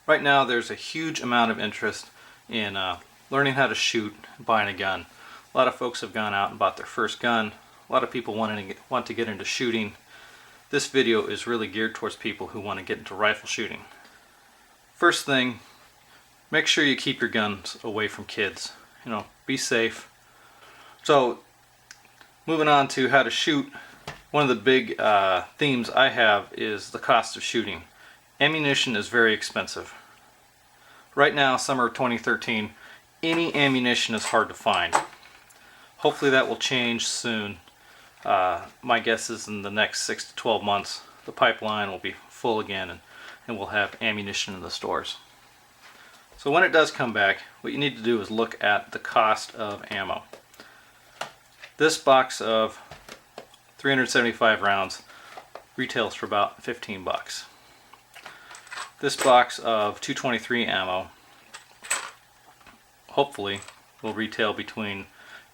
Right now there's a huge amount of interest in learning how to shoot and buying a gun. A lot of folks have gone out and bought their first gun. A lot of people want to get into shooting. This video is really geared towards people who want to get into rifle shooting. First thing, make sure you keep your guns away from kids. Be safe. So moving on to how to shoot, one of the big themes I have is the cost of shooting. Ammunition is very expensive. Right now, summer 2013, any ammunition is hard to find. Hopefully that will change soon. My guess is in the next 6 to 12 months, the pipeline will be full again and we'll have ammunition in the stores. So when it does come back, what you need to do is look at the cost of ammo. This box of 375 rounds retails for about 15 bucks. This box of 223 ammo hopefully will retail between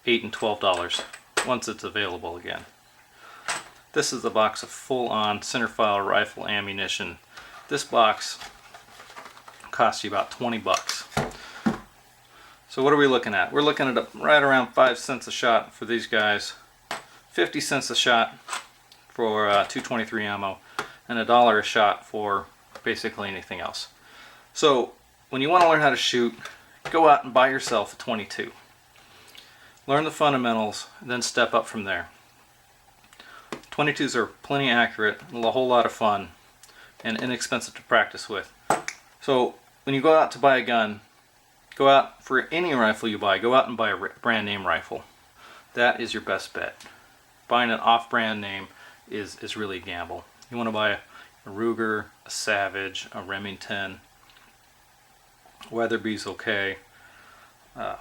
$8 and $12 once it's available again. This is the box of full-on centerfire rifle ammunition. This box costs you about 20 bucks. So what are we looking at? We're looking at right around 5 cents a shot for these guys, 50 cents a shot for 223 ammo, and $1 a shot for basically anything else. So when you want to learn how to shoot, go out and buy yourself a 22. Learn the fundamentals, then step up from there. 22s are plenty accurate, a whole lot of fun, and inexpensive to practice with. So when you go out to buy a gun, go out for any rifle you buy, go out and buy a brand name rifle. That is your best bet. Buying an off-brand name is really a gamble. You want to buy a Ruger, a Savage, a Remington, Weatherby's okay,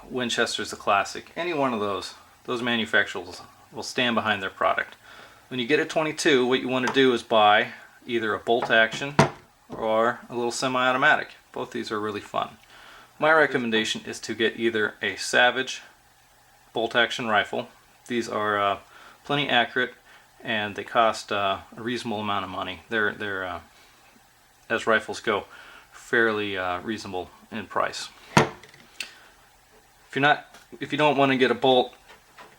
Winchester's a classic. Any one of those manufacturers will stand behind their product. When you get a 22, what you want to do is buy either a bolt action or a little semi-automatic. Both these are really fun. My recommendation is to get either a Savage bolt action rifle. These are plenty accurate and they cost a reasonable amount of money. They're as rifles go, fairly reasonable in price. If you don't want to get a bolt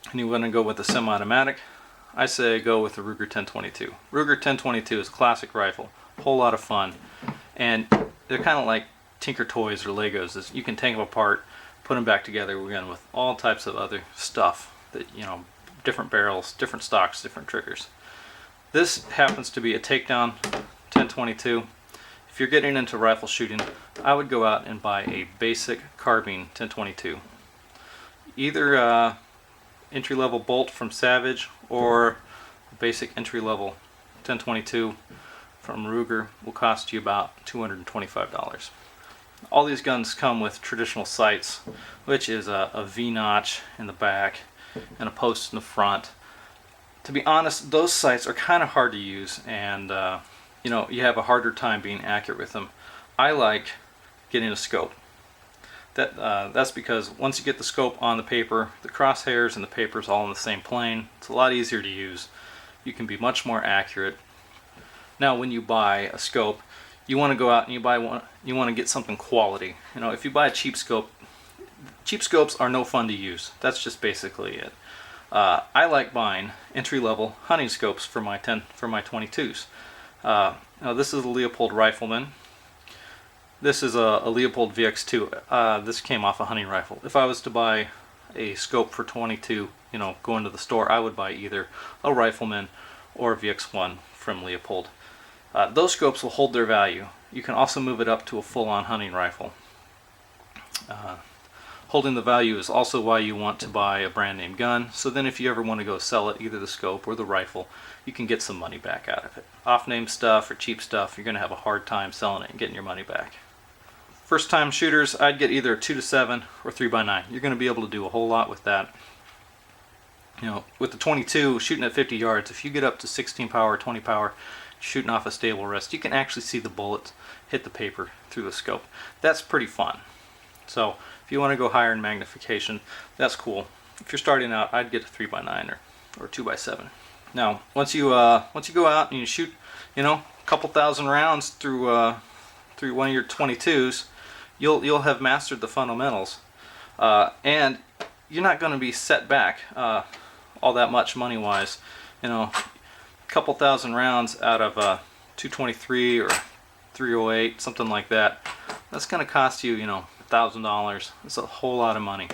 and you want to go with a semi-automatic, I say go with the Ruger 1022. Ruger 1022 is a classic rifle, a whole lot of fun, and they're kind of like Tinker Toys or Legos. You can take them apart, put them back together again with all types of other stuff that, different barrels, different stocks, different triggers. This happens to be a takedown 1022. If you're getting into rifle shooting, I would go out and buy a basic carbine 1022. Either entry-level bolt from Savage or a basic entry-level 1022 from Ruger will cost you about $225. All these guns come with traditional sights, which is a V-notch in the back and a post in the front. To be honest, those sights are kind of hard to use, and you have a harder time being accurate with them. I like getting a scope. That's because once you get the scope on the paper, the crosshairs and the paper is all in the same plane. It's a lot easier to use. You can be much more accurate. Now when you buy a scope, you want to go out and you buy one. You want to get something quality. If you buy a cheap scope, cheap scopes are no fun to use. That's just basically it. I like buying entry-level hunting scopes for my 22s. Now this is a Leupold Rifleman. This is a Leupold VX2. This came off a hunting rifle. If I was to buy a scope for 22, go into the store, I would buy either a Rifleman or a VX1 from Leupold. Those scopes will hold their value. You can also move it up to a full-on hunting rifle. Holding the value is also why you want to buy a brand name gun, so then if you ever want to go sell it, either the scope or the rifle, you can get some money back out of it. Off-name stuff or cheap stuff, you're going to have a hard time selling it and getting your money back. First time shooters, I'd get either a 2-7 or 3x9. You're going to be able to do a whole lot with that. With the 22, shooting at 50 yards, if you get up to 16 power, 20 power, shooting off a stable rest, you can actually see the bullets hit the paper through the scope. That's pretty fun. So if you want to go higher in magnification, that's cool. If you're starting out, I'd get a 3x9 or 2x7. Now, once you go out and you shoot, a couple thousand rounds through through one of your 22s, you'll have mastered the fundamentals, and you're not going to be set back all that much money-wise. You know, a couple thousand rounds out of 223 or 308, something like that. That's going to cost you, you know, $1,000. That's a whole lot of money.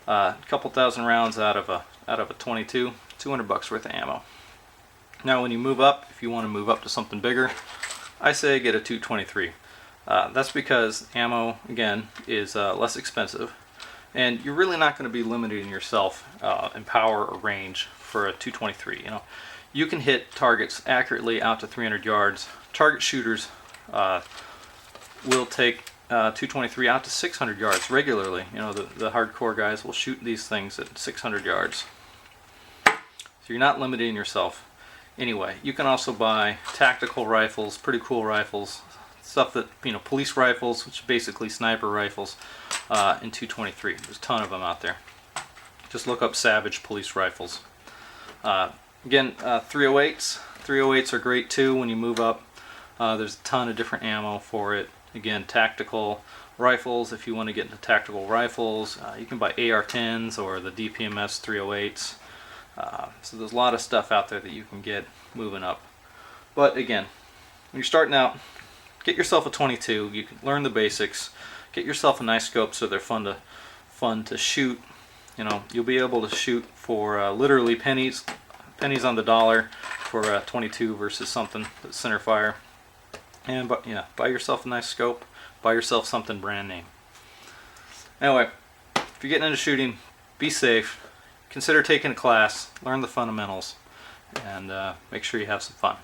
A couple thousand rounds out of a 22, 200 bucks worth of ammo. Now, when you move up, if you want to move up to something bigger, I say get a 223. That's because ammo, again, is less expensive, and you're really not going to be limiting yourself in power or range for a 223. You know, you can hit targets accurately out to 300 yards. Target shooters will take 223 out to 600 yards regularly. You know, the hardcore guys will shoot these things at 600 yards. So you're not limiting yourself. Anyway, you can also buy tactical rifles, pretty cool rifles, stuff that, you know, police rifles, which are basically sniper rifles, in 223. There's a ton of them out there. Just look up Savage police rifles. Again, 308s. 308s are great too when you move up. There's a ton of different ammo for it. Again, tactical rifles, if you want to get into tactical rifles, you can buy AR-10s or the DPMS 308s. So there's a lot of stuff out there that you can get moving up. But again, when you're starting out, get yourself a 22. You can learn the basics. Get yourself a nice scope so they're fun to shoot. You know, you'll be able to shoot for literally pennies on the dollar for a 22 versus something that's centerfire. And yeah, buy yourself a nice scope. Buy yourself something brand name. Anyway, if you're getting into shooting, be safe. Consider taking a class, learn the fundamentals, and make sure you have some fun.